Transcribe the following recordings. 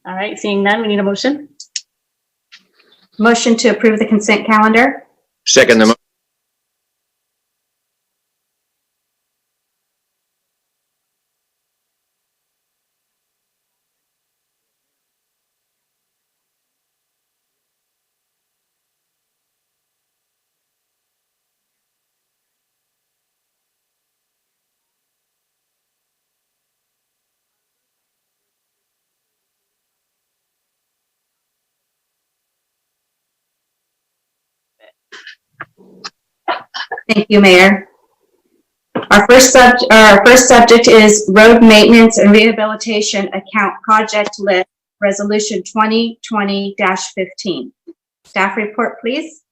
All right, seeing none, we need a motion. Motion to approve the consent calendar. Second the motion. Thank you, Mayor. Our first subject is road maintenance and rehabilitation account project list, resolution 2020-15. Staff report, please.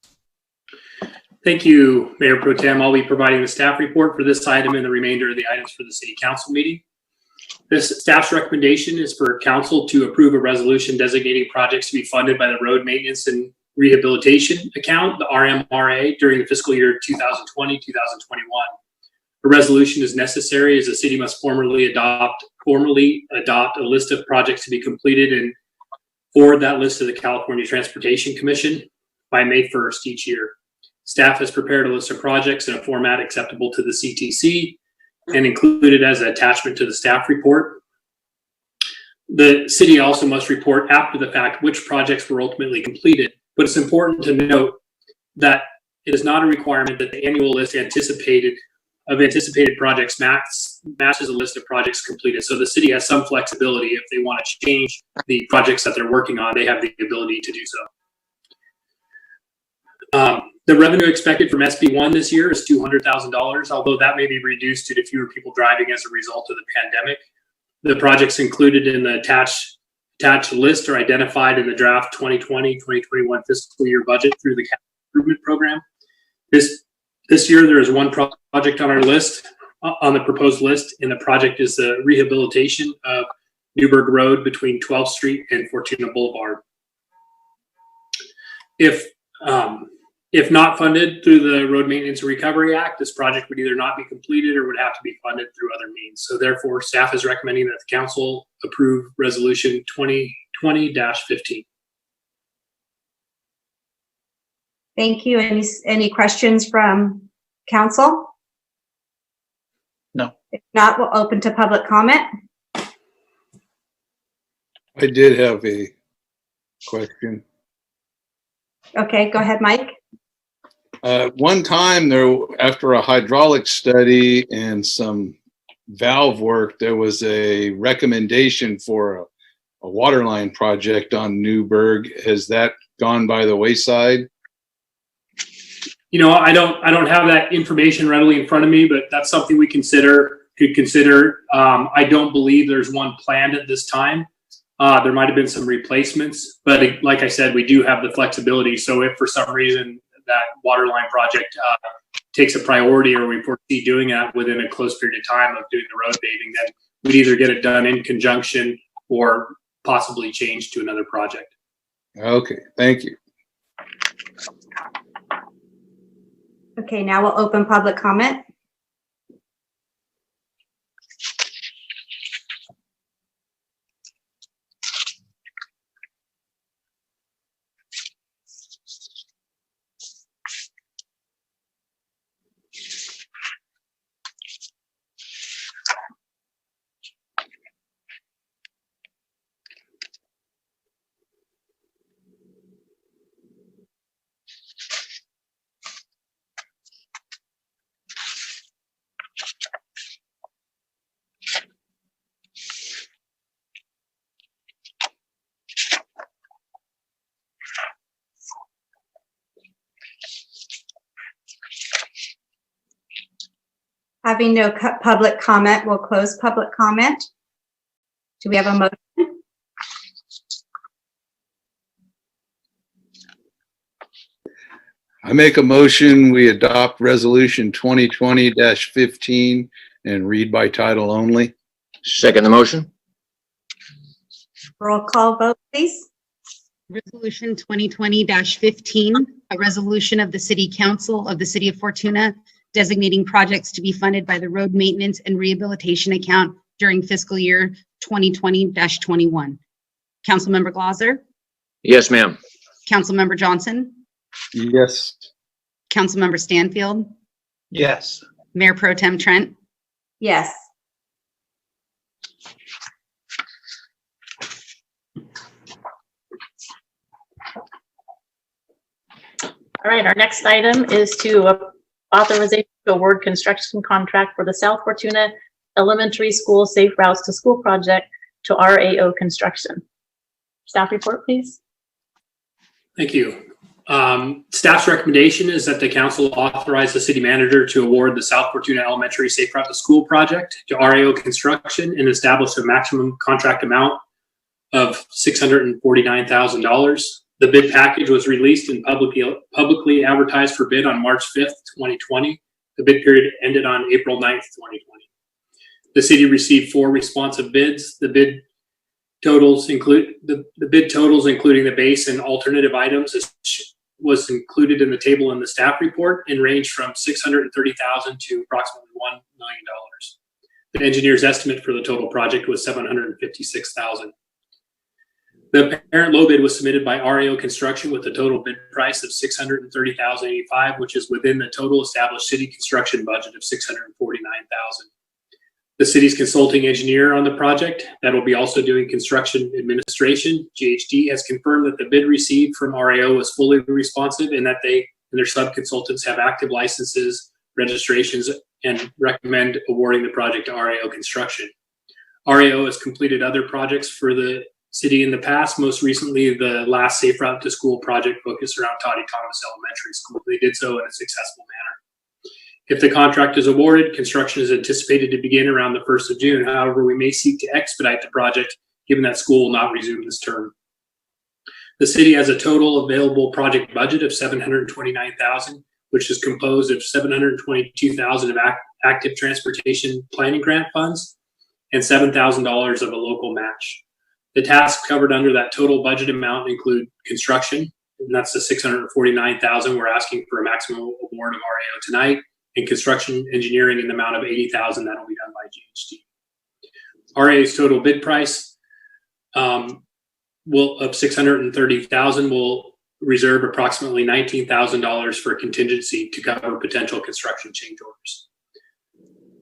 Thank you, Mayor Pro Tem. I'll be providing the staff report for this item and the remainder of the items for the City Council meeting. This staff's recommendation is for Council to approve a resolution designating projects to be funded by the Road Maintenance and Rehabilitation Account, the RMRA, during the fiscal year 2020-2021. A resolution is necessary as the city must formally adopt a list of projects to be completed and forward that list to the California Transportation Commission by May 1st each year. Staff has prepared a list of projects in a format acceptable to the CTC and included as an attachment to the staff report. The city also must report after the fact which projects were ultimately completed, but it's important to note that it is not a requirement that the annual list of anticipated projects matches a list of projects completed. So the city has some flexibility. If they want to change the projects that they're working on, they have the ability to do so. The revenue expected from SB1 this year is $200,000, although that may be reduced due to fewer people driving as a result of the pandemic. The projects included in the attached list are identified in the draft 2020-2021 fiscal year budget through the capital improvement program. This year, there is one project on our list, on the proposed list, and the project is the rehabilitation of Newburgh Road between 12th Street and Fortuna Boulevard. If not funded through the Road Maintenance and Recovery Act, this project would either not be completed or would have to be funded through other means. So therefore, staff is recommending that the council approve resolution 2020-15. Thank you. Any questions from council? No. If not, we'll open to public comment. I did have a question. Okay, go ahead, Mike. One time after a hydraulic study and some valve work, there was a recommendation for a water line project on Newburgh. Has that gone by the wayside? You know, I don't have that information readily in front of me, but that's something we could consider. I don't believe there's one planned at this time. There might have been some replacements, but like I said, we do have the flexibility. So if for some reason that water line project takes a priority, or we foresee doing that within a close period of time of doing the road paving, then we'd either get it done in conjunction or possibly change to another project. Okay, thank you. Okay, now we'll open public comment. Having no public comment, we'll close public comment. Do we have a motion? I make a motion, we adopt resolution 2020-15 and read by title only. Second the motion. Roll call vote, please. Resolution 2020-15, a resolution of the City Council of the City of Fortuna designating projects to be funded by the Road Maintenance and Rehabilitation Account during fiscal year 2020-21. Councilmember Glauser, Yes, ma'am. Councilmember Johnson, Yes. Councilmember Stanfield, Yes. Mayor Pro Tem Trent, Yes. All right, our next item is to authorization to award construction contract for the South Fortuna Elementary School Safe Routes to School project to RAO Construction. Staff report, please. Thank you. Staff's recommendation is that the council authorize the city manager to award the South Fortuna Elementary Safe Route to School project to RAO Construction and establish a maximum contract amount of $649,000. The bid package was released and publicly advertised for bid on March 5th, 2020. The bid period ended on April 9th, 2020. The city received 4 responsive bids. The bid totals including the base and alternative items was included in the table in the staff report and ranged from $630,000 to approximately $1 million. The engineer's estimate for the total project was $756,000. The parent low bid was submitted by RAO Construction with a total bid price of $630,085, which is within the total established city construction budget of $649,000. The city's consulting engineer on the project that will be also doing construction administration, GHD, has confirmed that the bid received from RAO is fully responsive and that they and their sub-consultants have active licenses, registrations, and recommend awarding the project to RAO Construction. RAO has completed other projects for the city in the past, most recently the last Safe Route to School project focused around Toddy Thomas Elementary School. They did so in a successful manner. If the contract is awarded, construction is anticipated to begin around the 1st of June. However, we may seek to expedite the project given that school will not resume this term. The city has a total available project budget of $729,000, which is composed of $722,000 of active transportation planning grant funds and $7,000 of a local match. The tasks covered under that total budget amount include construction, and that's the $649,000 we're asking for a maximum award of RAO tonight, and construction engineering in the amount of $80,000 that will be done by GHD. RA's total bid price of $630,000 will reserve approximately $19,000 for contingency to cover potential construction change orders.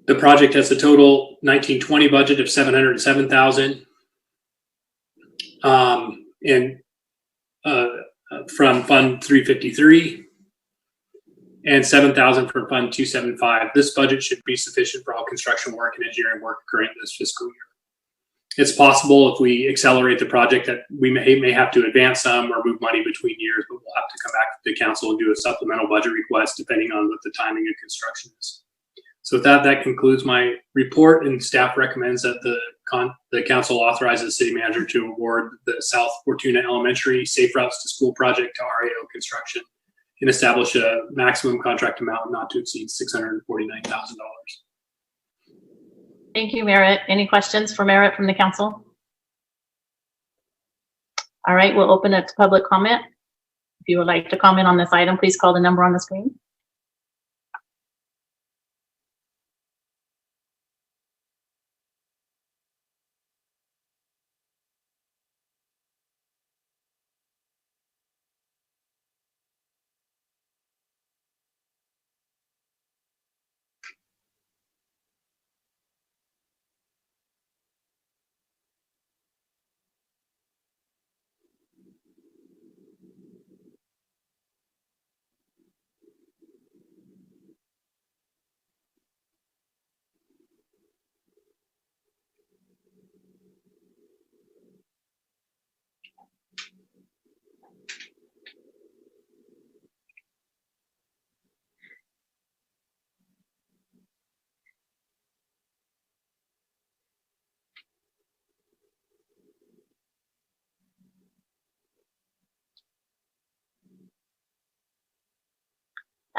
The project has a total 1920 budget of $707,000 from Fund 353 and $7,000 from Fund 275. This budget should be sufficient for all construction work and engineering work occurring this fiscal year. It's possible if we accelerate the project that we may have to advance some or move money between years, but we'll have to come back to the council and do a supplemental budget request depending on what the timing of construction is. So with that, that concludes my report, and staff recommends that the council authorizes the city manager to award the South Fortuna Elementary Safe Routes to School project to RAO Construction and establish a maximum contract amount not to exceed $649,000. Thank you, Merritt. Any questions for Merritt from the council? All right, we'll open it to public comment. If you would like to comment on this item, please call the number on the screen.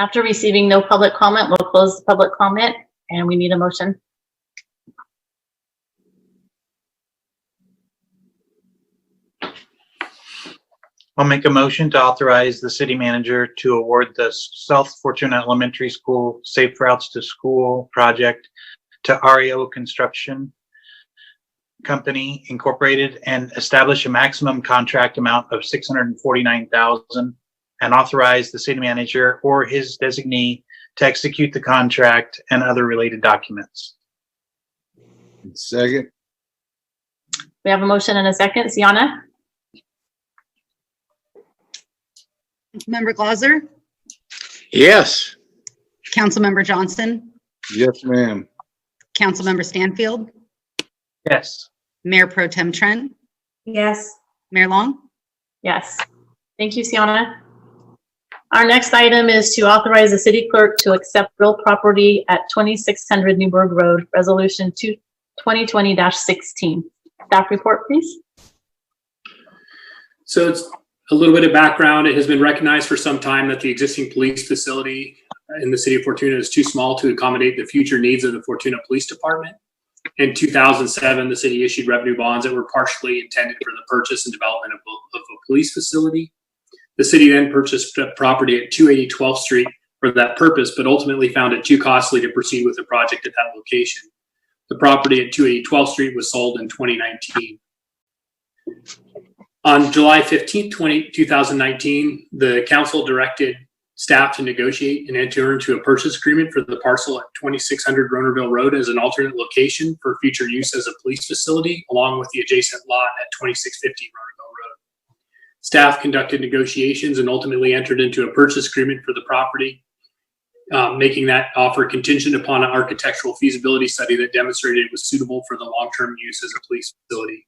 After receiving no public comment, we'll close the public comment and we need a motion. I'll make a motion to authorize the city manager to award the South Fortuna Elementary School Safe Routes to School project to RAO Construction Company Incorporated and establish a maximum contract amount of $649,000 and authorize the city manager or his designee to execute the contract and other related documents. Second. We have a motion and a second. Sienna? Councilmember Glauser, Yes. Councilmember Johnson, Yes, ma'am. Councilmember Stanfield, Yes. Mayor Pro Tem Trent, Yes. Mayor Long. Yes. Thank you, Sienna. Our next item is to authorize the city clerk to accept real property at 2600 Newburgh Road, Resolution 2020-16. Staff report, please. So it's a little bit of background. It has been recognized for some time that the existing police facility in the city of Fortuna is too small to accommodate the future needs of the Fortuna Police Department. In 2007, the city issued revenue bonds that were partially intended for the purchase and development of a police facility. The city then purchased property at 280 12th Street for that purpose, but ultimately found it too costly to proceed with the project at that location. The property at 280 12th Street was sold in 2019. On July 15th, 2019, the council directed staff to negotiate and enter into a purchase agreement for the parcel at 2600 Ronerville Road as an alternate location for future use as a police facility, along with the adjacent lot at 2650 Ronerville Road. Staff conducted negotiations and ultimately entered into a purchase agreement for the property, making that offer contingent upon an architectural feasibility study that demonstrated it was suitable for the long-term use as a police facility.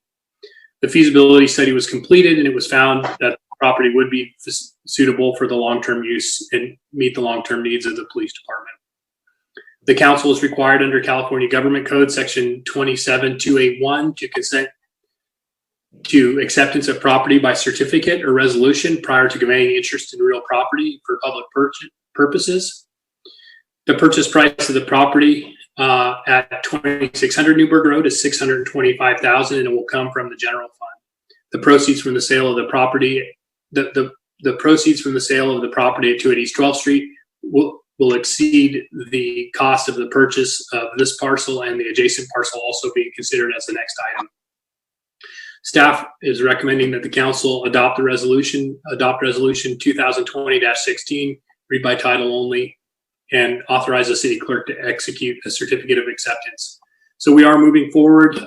The feasibility study was completed and it was found that the property would be suitable for the long-term use and meet the long-term needs of the police department. The council is required under California Government Code Section 27281 to consent to acceptance of property by certificate or resolution prior to conveying interest in real property for public purposes. The purchase price of the property at 2600 Newburgh Road is $625,000 and it will come from the general fund. The proceeds from the sale of the property, the proceeds from the sale of the property at 280 12th Street will exceed the cost of the purchase of this parcel and the adjacent parcel also being considered as the next item. Staff is recommending that the council adopt resolution 2020-16, read by title only, and authorize the city clerk to execute a certificate of acceptance. So we are moving forward.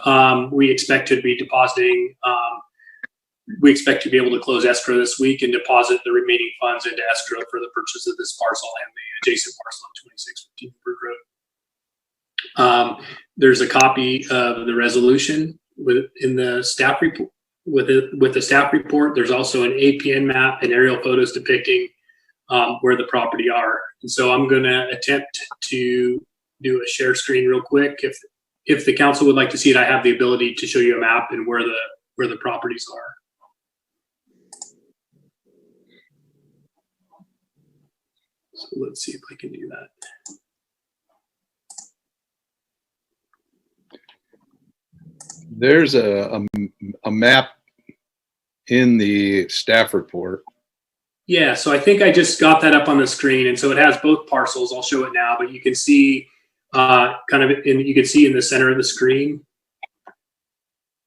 We expect to be depositing, we expect to be able to close escrow this week and deposit the remaining funds into escrow for the purchase of this parcel and the adjacent parcel on 2615 Newburgh Road. There's a copy of the resolution in the staff report. With the staff report, there's also an APN map and aerial photos depicting where the property are. And so I'm going to attempt to do a share screen real quick. If the council would like to see it, I have the ability to show you a map and where the properties are. So let's see if I can do that. There's a map in the staff report. Yeah, so I think I just got that up on the screen, and so it has both parcels. I'll show it now, but you can see you can see in the center of the screen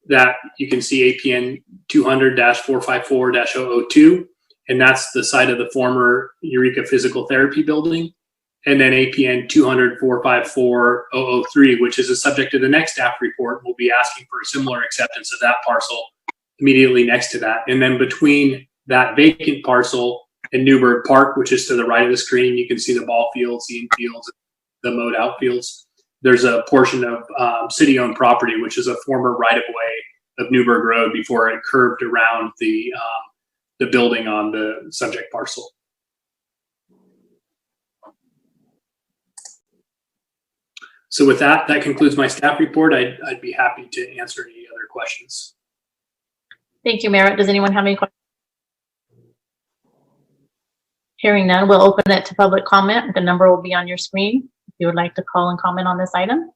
that you can see APN 200-454-002, and that's the site of the former Eureka Physical Therapy building, and then APN 200-454-003, which is the subject of the next staff report. We'll be asking for a similar acceptance of that parcel immediately next to that, and then between that vacant parcel in Newburgh Park, which is to the right of the screen, you can see the ball fields, the infields, the mowed outfields. There's a portion of city-owned property, which is a former right-of-way of Newburgh Road before it curved around the building on the subject parcel. So with that concludes my staff report. I'd be happy to answer any other questions. Thank you, Merritt. Does anyone have any questions? Hearing none, we'll open it to public comment. The number will be on your screen if you would like to call and comment on this item.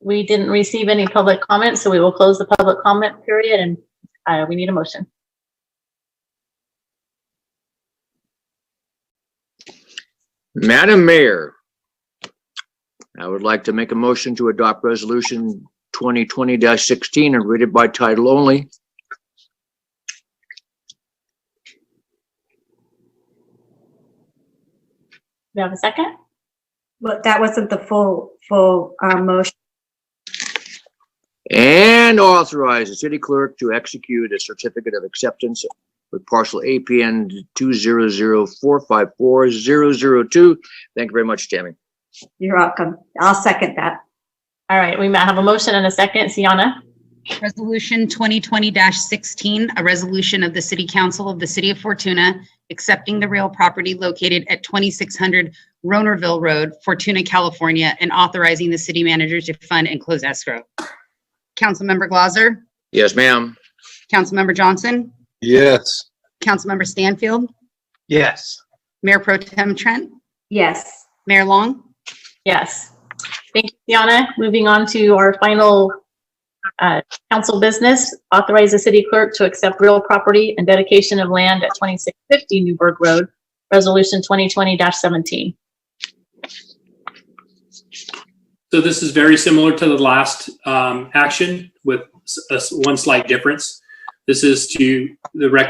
We didn't receive any public comments, so we will close the public comment period, and we need a motion. Madam Mayor, I would like to make a motion to adopt resolution 2020-16 and read it by title only. Do you have a second? Well, that wasn't the full motion. And authorize the city clerk to execute a certificate of acceptance with parcel APN 200454002. Thank you very much, Tammy. You're welcome. I'll second that. All right, we might have a motion and a second. Sienna? Resolution 2020-16, a resolution of the City Council of the City of Fortuna accepting the real property located at 2600 Ronerville Road, Fortuna, California, and authorizing the city manager to fund and close escrow. Councilmember Glauser, Yes, ma'am. Councilmember Johnson, Yes. Councilmember Stanfield, Yes. Mayor Pro Tem Trent, Yes. Mayor Long. Yes. Thank you, Sienna. Moving on to our final council business, authorize the city clerk to accept real property and dedication of land at 2650 Newburgh Road, resolution 2020-17. So this is very similar to the last action with one slight difference. This is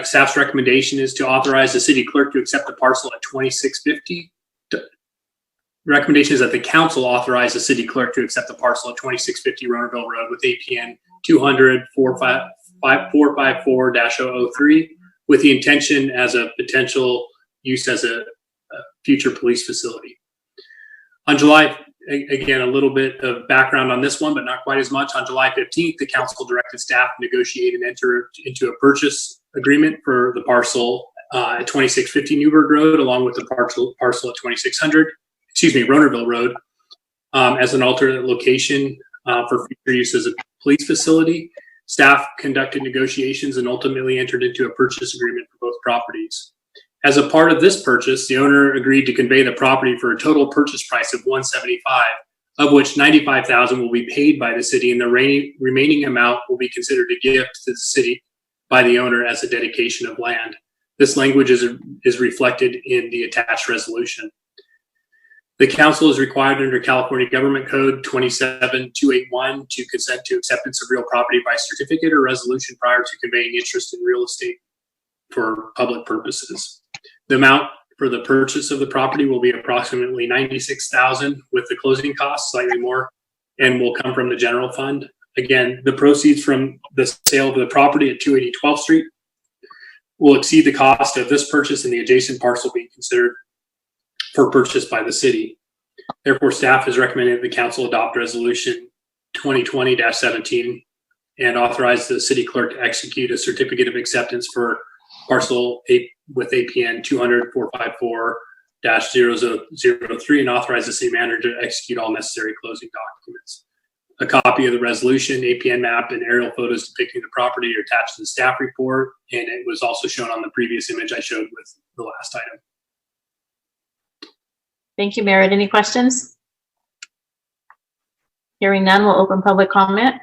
staff's recommendation is to authorize the city clerk to accept the parcel at 2650. Recommendation is that the council authorize the city clerk to accept the parcel at 2650 Ronerville Road with APN 200-454-003 with the intention as a potential use as a future police facility. On July, again, a little bit of background on this one, but not quite as much. On July 15th, the council directed staff to negotiate and enter into a purchase agreement for the parcel at 2650 Newburgh Road, along with the parcel at 2600. Ronerville Road, as an alternate location for future use as a police facility. Staff conducted negotiations and ultimately entered into a purchase agreement for both properties. As a part of this purchase, the owner agreed to convey the property for a total purchase price of $175,000, of which $95,000 will be paid by the city, and the remaining amount will be considered a gift to the city by the owner as a dedication of land. This language is reflected in the attached resolution. The council is required under California Government Code 27281 to consent to acceptance of real property by certificate or resolution prior to conveying interest in real estate for public purposes. The amount for the purchase of the property will be approximately $96,000 with the closing costs slightly more, and will come from the general fund. Again, the proceeds from the sale of the property at 280 12th Street will exceed the cost of this purchase and the adjacent parcel being considered for purchase by the city. Therefore, staff has recommended the council adopt resolution 2020-17 and authorize the city clerk to execute a certificate of acceptance for parcel 8 with APN 200-454-003 and authorize the city manager to execute all necessary closing documents. A copy of the resolution, APN map, and aerial photos depicting the property are attached to the staff report, and it was also shown on the previous image I showed with the last item. Thank you, Merritt. Any questions? Hearing none, we'll open public comment.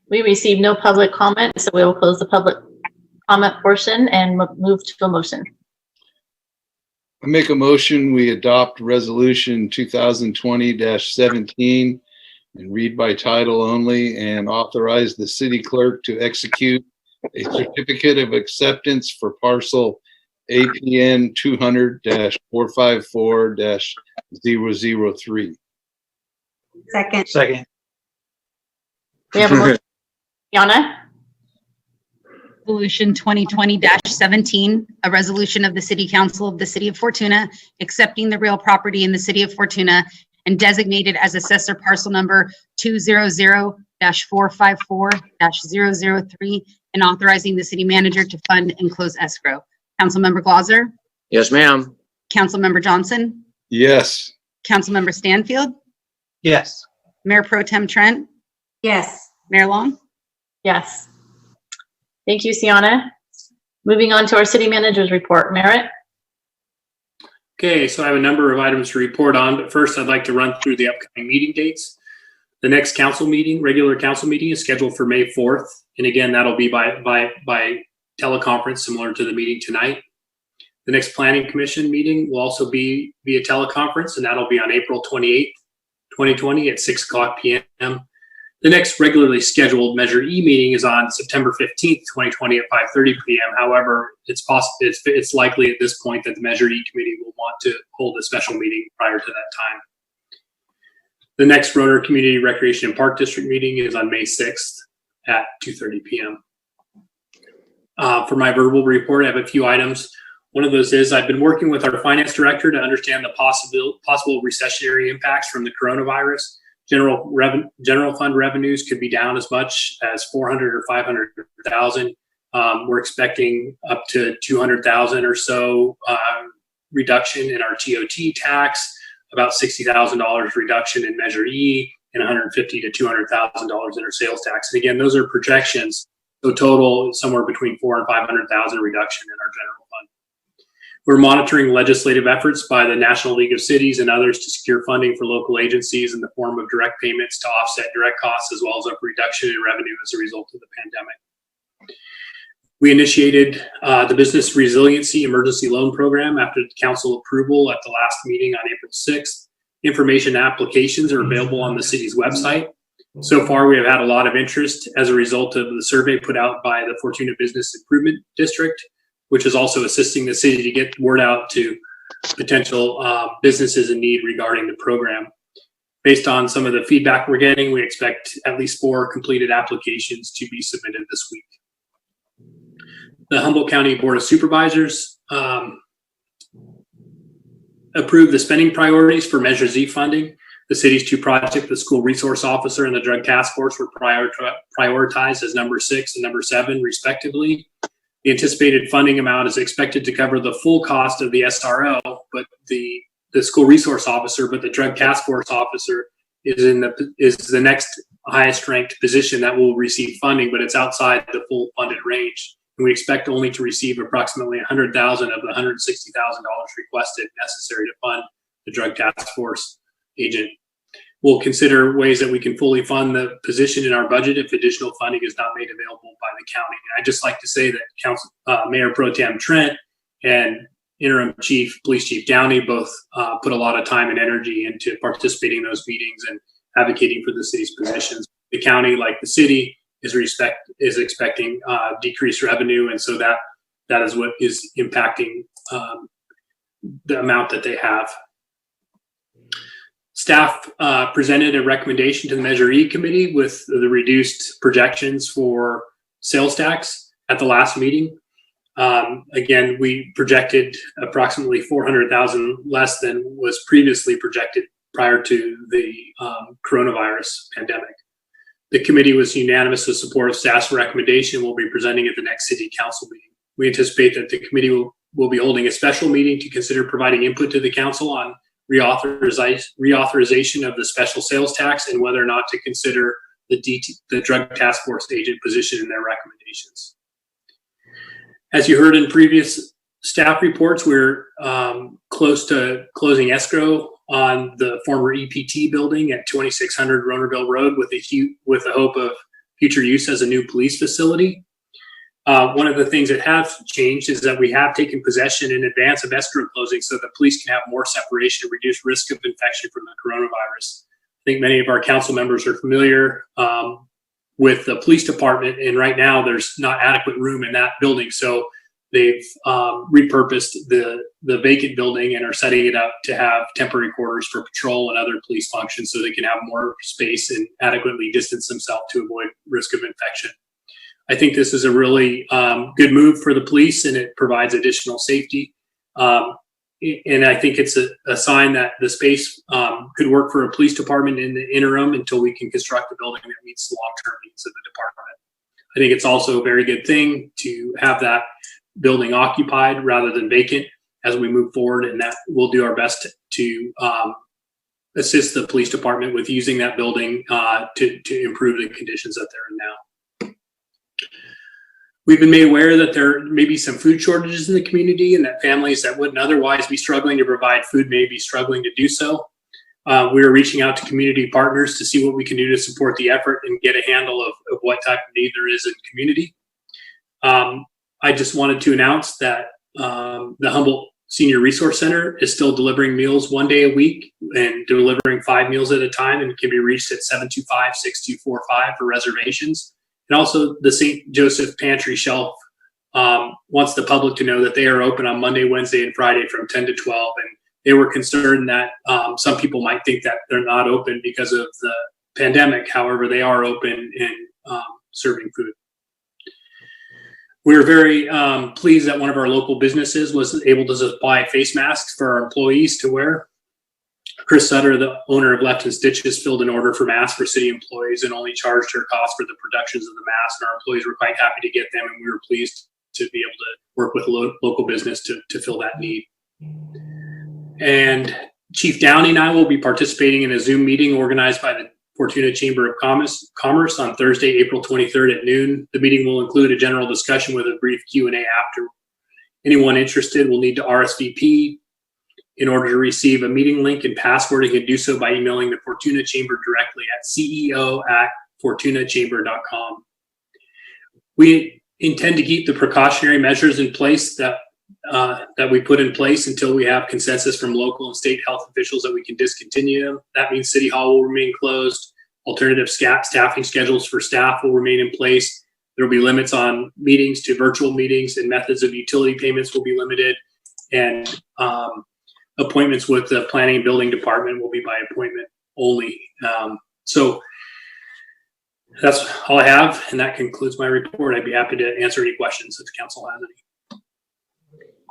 We received no public comment, so we will close the public comment portion and move to a motion. I make a motion, we adopt resolution 2020-17 and read by title only and authorize the city clerk to execute a certificate of acceptance for parcel APN 200-454-003 003. Second. Second. We have a motion. Yana? Resolution 2020-17, a resolution of the City Council of the City of Fortuna accepting the real property in the City of Fortuna and designated as assessor parcel number 200-454-003 and authorizing the city manager to fund and close escrow. Councilmember Glauser, Yes, ma'am. Councilmember Johnson, Yes. Councilmember Stanfield, Yes. Mayor Pro Tem Trent, Yes. Mayor Long. Yes. Thank you, Sienna. Moving on to our city manager's report. Merritt? Okay, so I have a number of items to report on, but first I'd like to run through the upcoming meeting dates. The next council meeting, regular council meeting, is scheduled for May 4th. And again, that'll be by teleconference, similar to the meeting tonight. The next planning commission meeting will also be via teleconference, and that'll be on April 28th, 2020 at 6:00 p.m. The next regularly scheduled Measure E meeting is on September 15th, 2020 at 5:30 p.m. However, it's likely at this point that the Measure E committee will want to hold a special meeting prior to that time. The next Roner Community Recreation and Park District meeting is on May 6th at 2:30 p.m. For my verbal report, I have a few items. One of those is I've been working with our finance director to understand the possible recessionary impacts from the coronavirus. General fund revenues could be down as much as 400 or 500,000. We're expecting up to 200,000 or so reduction in our TOT tax, about $60,000 reduction in Measure E, and $150,000 to $200,000 in our sales tax. And again, those are projections. So total somewhere between 400,000 and 500,000 reduction in our general fund. We're monitoring legislative efforts by the National League of Cities and others to secure funding for local agencies in the form of direct payments to offset direct costs, as well as a reduction in revenue as a result of the pandemic. We initiated the Business Resiliency Emergency Loan Program after council approval at the last meeting on April 6th. Information applications are available on the city's website. So far, we have had a lot of interest as a result of the survey put out by the Fortuna Business Improvement District, which is also assisting the city to get word out to potential businesses in need regarding the program. Based on some of the feedback we're getting, we expect at least 4 completed applications to be submitted this week. The Humboldt County Board of Supervisors approved the spending priorities for Measure Z funding. The city's 2 projects, the School Resource Officer and the Drug Task Force, were prioritized as number 6 and number 7, respectively. The anticipated funding amount is expected to cover the full cost of the SRO, but the School Resource Officer, but the Drug Task Force Officer is the next highest ranked position that will receive funding, but it's outside the full funded range. And we expect only to receive approximately $100,000 of the $160,000 requested necessary to fund the Drug Task Force agent. We'll consider ways that we can fully fund the position in our budget if additional funding is not made available by the county. And I'd just like to say that Mayor Pro Tem Trent and Interim Police Chief Downey both put a lot of time and energy into participating in those meetings and advocating for the city's positions. The county, like the city, is expecting decreased revenue, and so that is what is impacting the amount that they have. Staff presented a recommendation to the Measure E committee with the reduced projections for sales tax at the last meeting. Again, we projected approximately 400,000 less than was previously projected prior to the coronavirus pandemic. The committee was unanimous with support of staff's recommendation. We'll be presenting at the next city council meeting. We anticipate that the committee will be holding a special meeting to consider providing input to the council on reauthorization of the special sales tax and whether or not to consider the Drug Task Force agent position in their recommendations. As you heard in previous staff reports, we're close to closing escrow on the former EPT building at 2600 Ronerville Road with the hope of future use as a new police facility. One of the things that have changed is that we have taken possession in advance of escrow closing so that police can have more separation and reduce risk of infection from the coronavirus. I think many of our council members are familiar with the police department, and right now there's not adequate room in that building. So they've repurposed the vacant building and are setting it up to have temporary quarters for patrol and other police functions so they can have more space and adequately distance themselves to avoid risk of infection. I think this is a really good move for the police, and it provides additional safety. And I think it's a sign that the space could work for a police department in the interim until we can construct a building that meets the long-term needs of the department. I think it's also a very good thing to have that building occupied rather than vacant as we move forward, and that we'll do our best to assist the police department with using that building to improve the conditions that they're in now. We've been made aware that there may be some food shortages in the community and that families that wouldn't otherwise be struggling to provide food may be struggling to do so. We are reaching out to community partners to see what we can do to support the effort and get a handle of what type of need there is in the community. I just wanted to announce that the Humboldt Senior Resource Center is still delivering meals 1 day a week and delivering 5 meals at a time, and can be reached at 725-6245 for reservations. And also the St. Joseph Pantry Shelf wants the public to know that they are open on Monday, Wednesday, and Friday from 10 to 12. And they were concerned that some people might think that they're not open because of the pandemic. However, they are open and serving food. We were very pleased that one of our local businesses was able to supply face masks for our employees to wear. Chris Sutter, the owner of Left and Stitches, filled an order for masks for city employees and only charged her cost for the productions of the masks. And our employees were quite happy to get them, and we were pleased to be able to work with a local business to fill that need. And Chief Downey and I will be participating in a Zoom meeting organized by the Fortuna Chamber of Commerce on Thursday, April 23rd at noon. The meeting will include a general discussion with a brief Q&A after. Anyone interested will need to RSVP. In order to receive a meeting link and password, you can do so by emailing the Fortuna Chamber directly at ceo@fortunachamber.com. We intend to keep the precautionary measures in place that we put in place until we have consensus from local and state health officials that we can discontinue them. That means City Hall will remain closed. Alternative staffing schedules for staff will remain in place. There will be limits on meetings to virtual meetings, and methods of utility payments will be limited. And appointments with the planning and building department will be by appointment only. So that's all I have, and that concludes my report. I'd be happy to answer any questions if the council has any.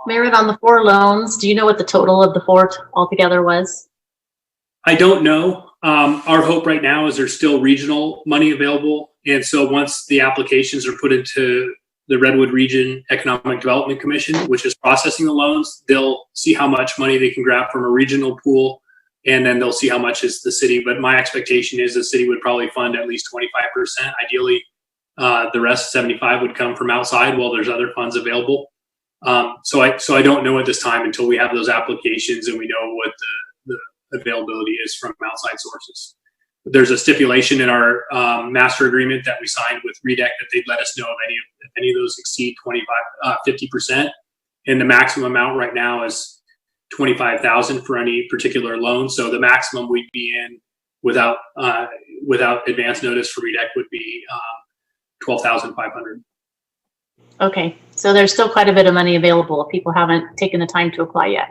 Merit, on the 4 loans, do you know what the total of the 4 altogether was? I don't know. Our hope right now is there's still regional money available. And so once the applications are put into the Redwood Region Economic Development Commission, which is processing the loans, they'll see how much money they can grab from a regional pool, and then they'll see how much is the city. But my expectation is the city would probably fund at least 25%. Ideally, the rest, 75, would come from outside while there's other funds available. So I don't know at this time until we have those applications and we know what the availability is from outside sources. There's a stipulation in our master agreement that we signed with REDEC that they'd let us know if any of those exceed 50%. And the maximum amount right now is $25,000 for any particular loan. So the maximum we'd be in without advance notice for REDEC would be $12,500. Okay, so there's still quite a bit of money available if people haven't taken the time to apply yet.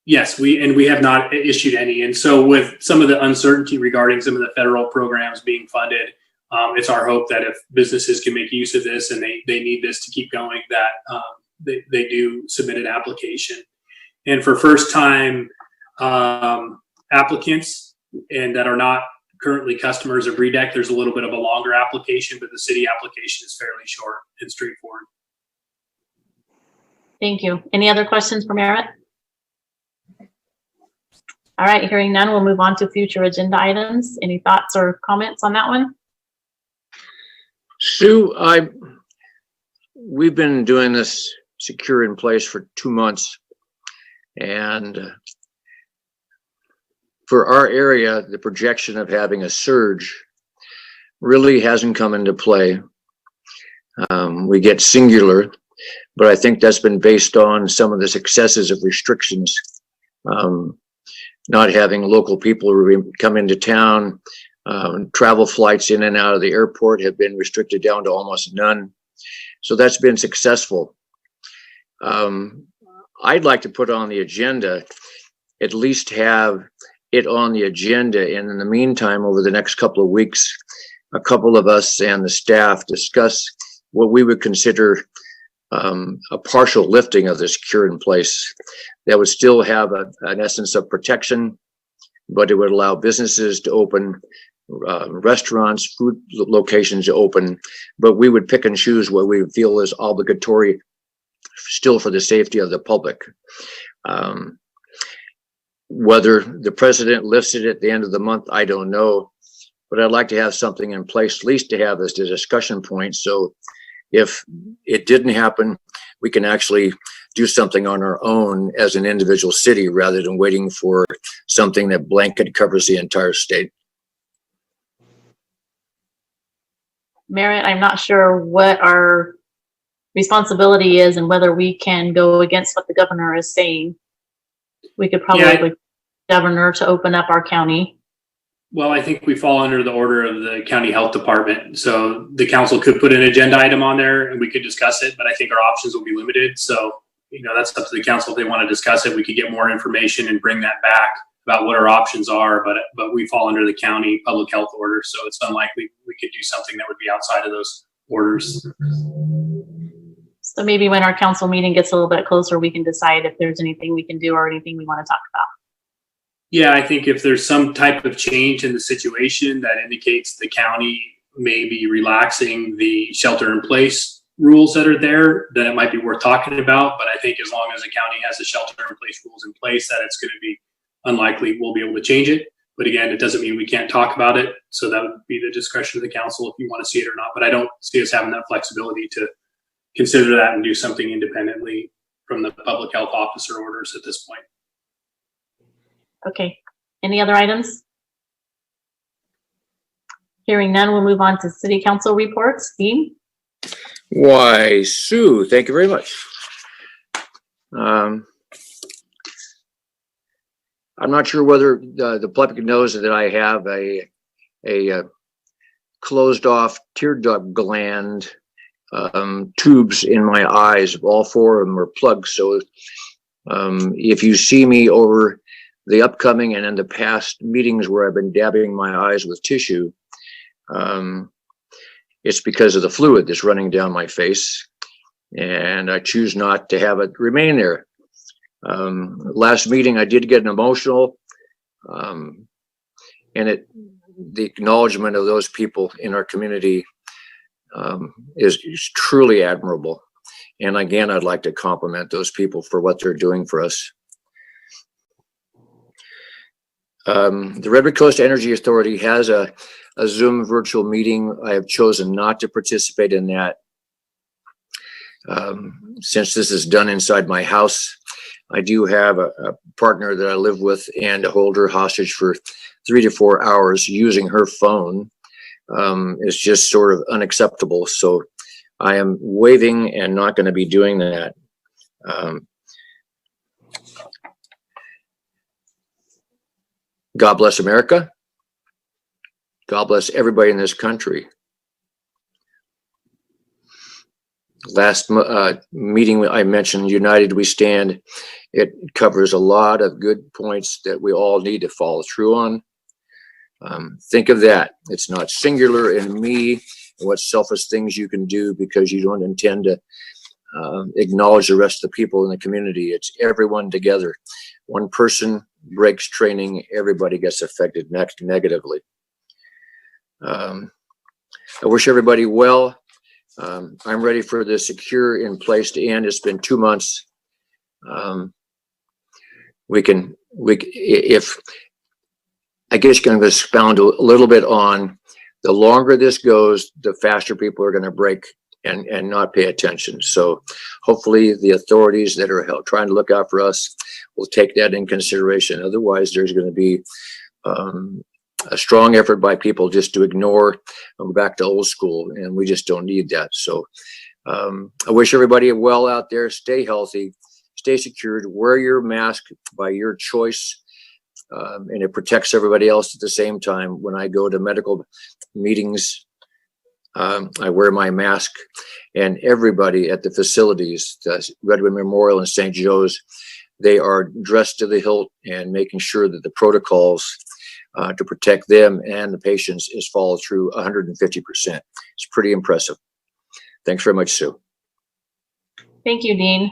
Yes, we have not issued any. And so with some of the uncertainty regarding some of the federal programs being funded, it's our hope that if businesses can make use of this and they need this to keep going, that they do submit an application. And for first-time applicants and that are not currently customers of REDEC, there's a little bit of a longer application, but the city application is fairly short and straightforward. Thank you. Any other questions for Merit? All right, hearing none, we'll move on to future agenda items. Any thoughts or comments on that one? Sue, we've been doing this secure in place for 2 months, and for our area, the projection of having a surge really hasn't come into play. We get singular, but I think that's been based on some of the successes of restrictions. Not having local people come into town, travel flights in and out of the airport have been restricted down to almost none. So that's been successful. I'd like to put on the agenda, at least have it on the agenda. And in the meantime, over the next couple of weeks, a couple of us and the staff discuss what we would consider a partial lifting of the secure in place that would still have an essence of protection, but it would allow businesses to open, restaurants, food locations to open, but we would pick and choose what we feel is obligatory still for the safety of the public. Whether the president lifts it at the end of the month, I don't know, but I'd like to have something in place, at least to have as a discussion point. So if it didn't happen, we can actually do something on our own as an individual city rather than waiting for something that blanket covers the entire state. Merritt, I'm not sure what our responsibility is and whether we can go against what the governor is saying. We could probably Yeah. get the governor to open up our county. Well, I think we fall under the order of the county health department. So the council could put an agenda item on there and we could discuss it, but I think our options will be limited. So, that's up to the council. If they want to discuss it, we could get more information and bring that back about what our options are, but we fall under the county public health order. So it's unlikely we could do something that would be outside of those orders. So maybe when our council meeting gets a little bit closer, we can decide if there's anything we can do or anything we want to talk about. Yeah, I think if there's some type of change in the situation that indicates the county may be relaxing the shelter in place rules that are there, then it might be worth talking about. But I think as long as the county has the shelter in place rules in place, that it's going to be unlikely we'll be able to change it. But again, it doesn't mean we can't talk about it. So that would be the discretion of the council if you want to see it or not. But I don't see us having that flexibility to consider that and do something independently from the public health officer orders at this point. Okay, any other items? Hearing none, we'll move on to city council reports. Dean? Why, Sue, thank you very much. I'm not sure whether the public knows that I have a closed off tear duct gland tubes in my eyes. All four of them are plugged. So if you see me over the upcoming and in the past meetings where I've been dabbing my eyes with tissue, it's because of the fluid that's running down my face, and I choose not to have it remain there. Last meeting, I did get an emotional, and the acknowledgement of those people in our community is truly admirable. And again, I'd like to compliment those people for what they're doing for us. The Redwood Coast Energy Authority has a Zoom virtual meeting. I have chosen not to participate in that. Since this is done inside my house, I do have a partner that I live with, and to hold her hostage for 3 to 4 hours using her phone is just sort of unacceptable. So I am waiving and not going to be doing that. God bless America. God bless everybody in this country. Last meeting I mentioned, United We Stand. It covers a lot of good points that we all need to follow through on. Think of that. It's not singular in me and what selfish things you can do because you don't intend to acknowledge the rest of the people in the community. It's everyone together. One person breaks training, everybody gets affected negatively. I wish everybody well. I'm ready for the secure in place to end. It's been 2 months. If I guess going to expound a little bit on the longer this goes, the faster people are going to break and not pay attention. So hopefully the authorities that are trying to look out for us will take that in consideration. Otherwise, there's going to be a strong effort by people just to ignore and go back to old school, and we just don't need that. So I wish everybody well out there. Stay healthy, stay secured, wear your mask by your choice, and it protects everybody else at the same time. When I go to medical meetings, I wear my mask, and everybody at the facilities, the Redwood Memorial and St. Joe's, they are dressed to the hilt and making sure that the protocols to protect them and the patients is followed through 150%. It's pretty impressive. Thanks very much, Sue. Thank you, Dean.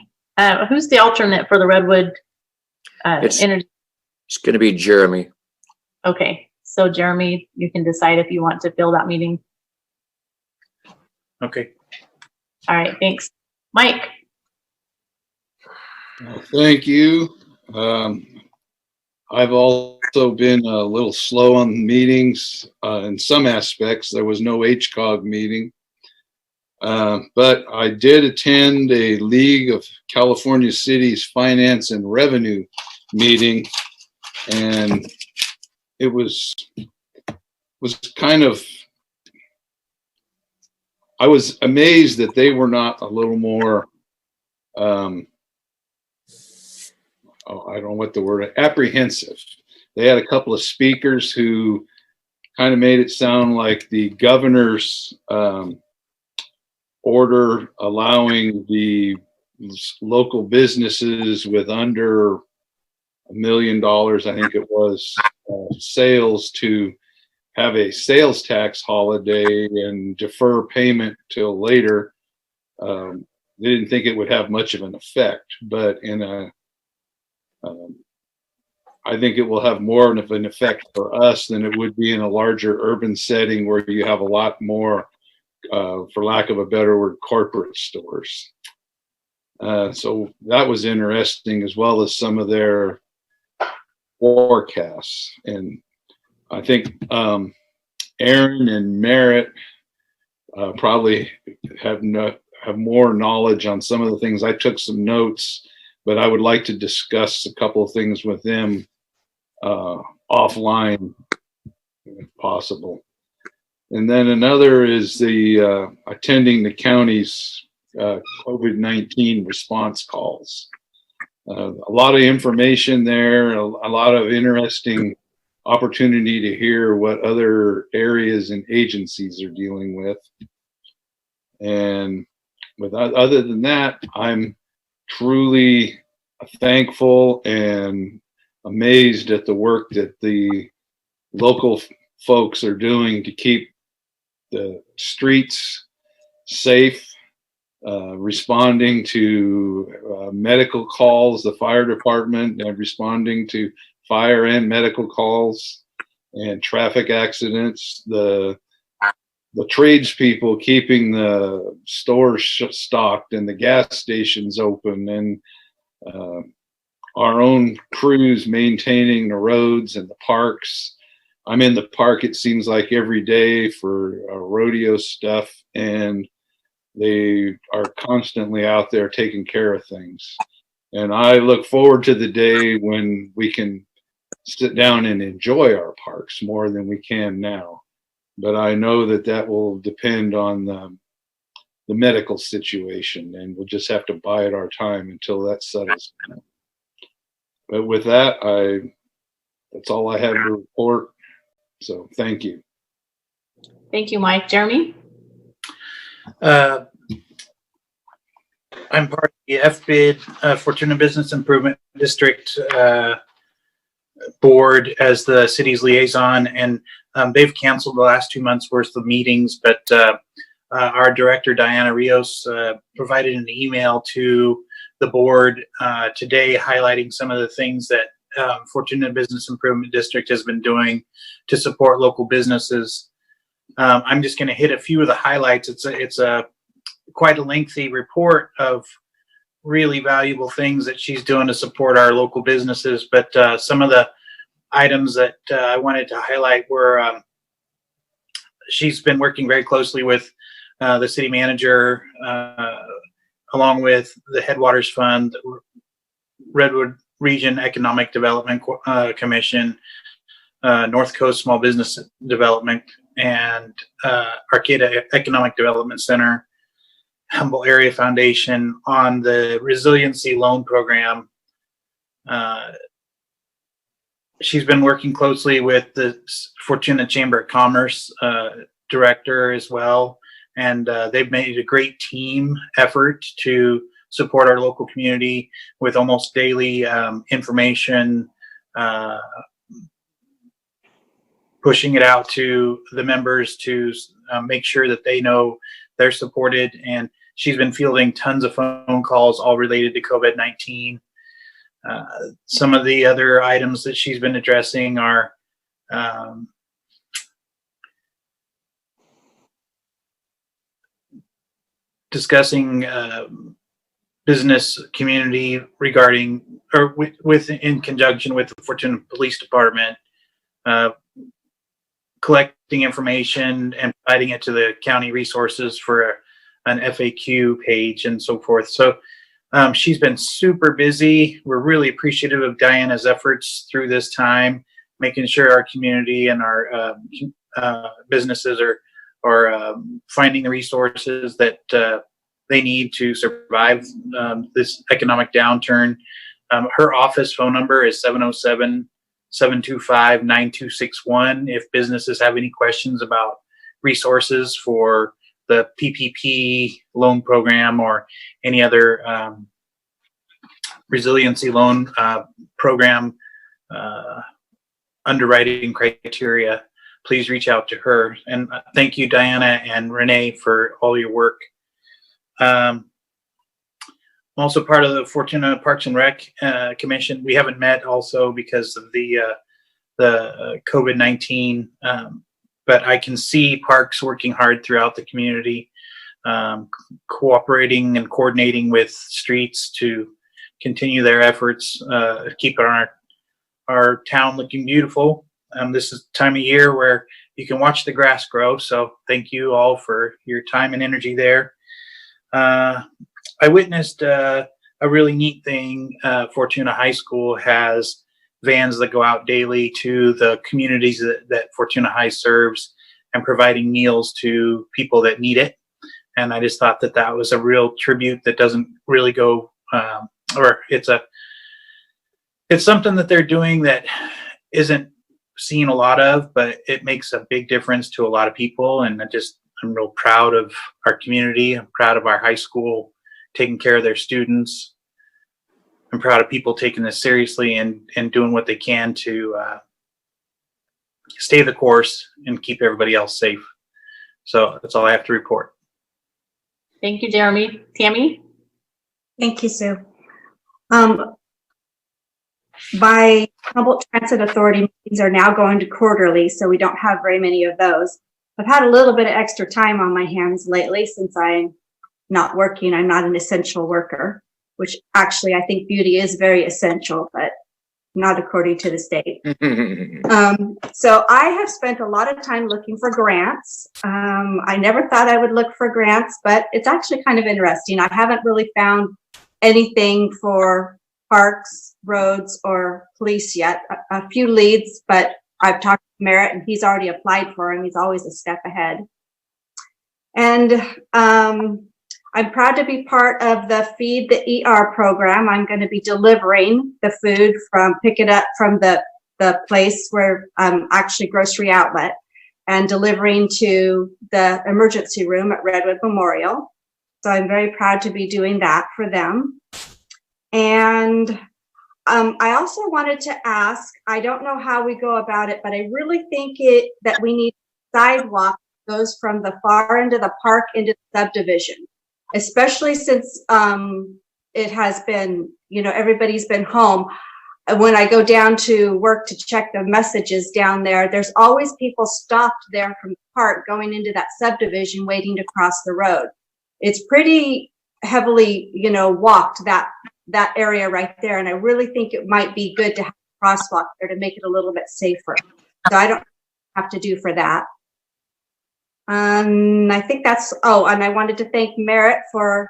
Who's the alternate for the Redwood Energy? It's going to be Jeremy. Okay, so Jeremy, you can decide if you want to fill that meeting. Okay. All right, thanks. Mike? Thank you. I've also been a little slow on meetings in some aspects. There was no HCOG meeting. But I did attend a League of California Cities Finance and Revenue meeting, and it was kind of, I was amazed that they were not a little more, I don't know what the word, apprehensive. They had a couple of speakers who kind of made it sound like the governor's order allowing the local businesses with under $1 million, I think it was, sales to have a sales tax holiday and defer payment till later. They didn't think it would have much of an effect, but in a, I think it will have more of an effect for us than it would be in a larger urban setting where you have a lot more, for lack of a better word, corporate stores. So that was interesting, as well as some of their forecasts. And I think Aaron and Merritt probably have more knowledge on some of the things. I took some notes, but I would like to discuss a couple of things with them offline, if possible. And then another is the attending the county's COVID-19 response calls. A lot of information there, a lot of interesting opportunity to hear what other areas and agencies are dealing with. And other than that, I'm truly thankful and amazed at the work that the local folks are doing to keep the streets safe, responding to medical calls, the fire department, and responding to fire and medical calls and traffic accidents, the tradespeople keeping the stores stocked and the gas stations open, and our own crews maintaining the roads and the parks. I'm in the park, it seems like, every day for rodeo stuff, and they are constantly out there taking care of things. And I look forward to the day when we can sit down and enjoy our parks more than we can now. But I know that that will depend on the medical situation, and we'll just have to bide our time until that settles down. But with that, that's all I have to report. So thank you. Thank you, Mike. Jeremy? I'm part of the FBID Fortuna Business Improvement District board as the city's liaison, and they've canceled the last 2 months worth of meetings, but our director, Diana Rios, provided an email to the board today highlighting some of the things that Fortuna Business Improvement District has been doing to support local businesses. I'm just going to hit a few of the highlights. It's a quite a lengthy report of really valuable things that she's doing to support our local businesses. But some of the items that I wanted to highlight were she's been working very closely with the city manager, along with the Headwaters Fund, Redwood Region Economic Development Commission, North Coast Small Business Development, and Arcata Economic Development Center, Humboldt Area Foundation on the Resiliency Loan Program. She's been working closely with the Fortuna Chamber of Commerce director as well, and they've made a great team effort to support our local community with almost daily information, pushing it out to the members to make sure that they know they're supported. And she's been fielding tons of phone calls all related to COVID-19. Some of the other items that she's been addressing are discussing business community regarding, or in conjunction with the Fortuna Police Department, collecting information and providing it to the county resources for an FAQ page and so forth. So she's been super busy. We're really appreciative of Diana's efforts through this time, making sure our community and our businesses are finding the resources that they need to survive this economic downturn. Her office phone number is 707-725-9261 if businesses have any questions about resources for the PPP loan program or any other resiliency loan program underwriting criteria. Please reach out to her. And thank you, Diana and Renee, for all your work. I'm also part of the Fortuna Parks and Rec Commission. We haven't met also because of the COVID-19, but I can see parks working hard throughout the community, cooperating and coordinating with streets to continue their efforts, keep our town looking beautiful. This is the time of year where you can watch the grass grow. So thank you all for your time and energy there. I witnessed a really neat thing. Fortuna High School has vans that go out daily to the communities that Fortuna High serves and providing meals to people that need it. And I just thought that was a real tribute that doesn't really go, or it's something that they're doing that isn't seen a lot of, but it makes a big difference to a lot of people. And I'm real proud of our community. I'm proud of our high school taking care of their students. I'm proud of people taking this seriously and doing what they can to stay the course and keep everybody else safe. So that's all I have to report. Thank you, Jeremy. Tammy? Thank you, Sue. By Humboldt Transit Authority meetings are now going to quarterly, so we don't have very many of those. I've had a little bit of extra time on my hands lately since I'm not working. I'm not an essential worker, which actually I think beauty is very essential, but not according to the state. So I have spent a lot of time looking for grants. I never thought I would look for grants, but it's actually kind of interesting. I haven't really found anything for parks, roads, or police yet. A few leads, but I've talked to Merritt and he's already applied for them. He's always a step ahead. And I'm proud to be part of the Feed the ER program. I'm going to be delivering the food pick it up from the place where actually grocery outlet and delivering to the emergency room at Redwood Memorial. So I'm very proud to be doing that for them. And I also wanted to ask, I don't know how we go about it, but I really think that we need a sidewalk that goes from the far end of the park into the subdivision, especially since it has been, everybody's been home. When I go down to work to check the messages down there, there's always people stopped there from the park going into that subdivision waiting to cross the road. It's pretty heavily, walked, that area right there. And I really think it might be good to have a crosswalk there to make it a little bit safer. So I don't have to do for that. I think and I wanted to thank Merritt for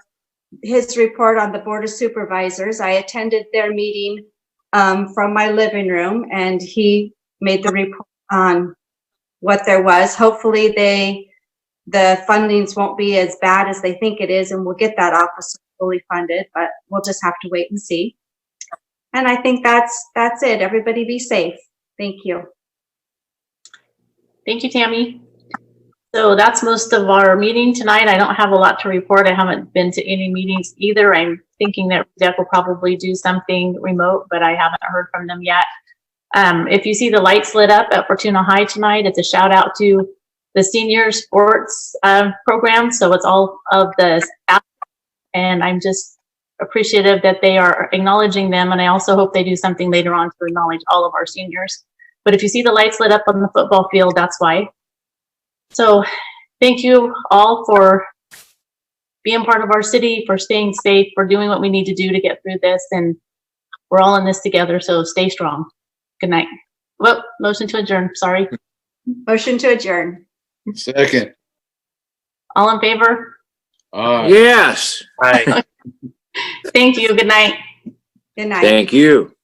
his report on the Board of Supervisors. I attended their meeting from my living room and he made the report on what there was. Hopefully the fundings won't be as bad as they think it is and we'll get that office fully funded, but we'll just have to wait and see. And I think that's it. Everybody be safe. Thank you. Thank you, Tammy. So that's most of our meeting tonight. I don't have a lot to report. I haven't been to any meetings either. I'm thinking that Jack will probably do something remote, but I haven't heard from them yet. If you see the lights lit up at Fortuna High tonight, it's a shout out to the senior sports program. So it's all of the staff, and I'm just appreciative that they are acknowledging them. And I also hope they do something later on to acknowledge all of our seniors. But if you see the lights lit up on the football field, that's why. So thank you all for being part of our city, for staying safe, for doing what we need to do to get through this. And we're all in this together. So stay strong. Good night. Well, motion to adjourn. Sorry. Motion to adjourn. Second. All in favor? Yes, Aye. Thank you. Good night. Good night. thank you.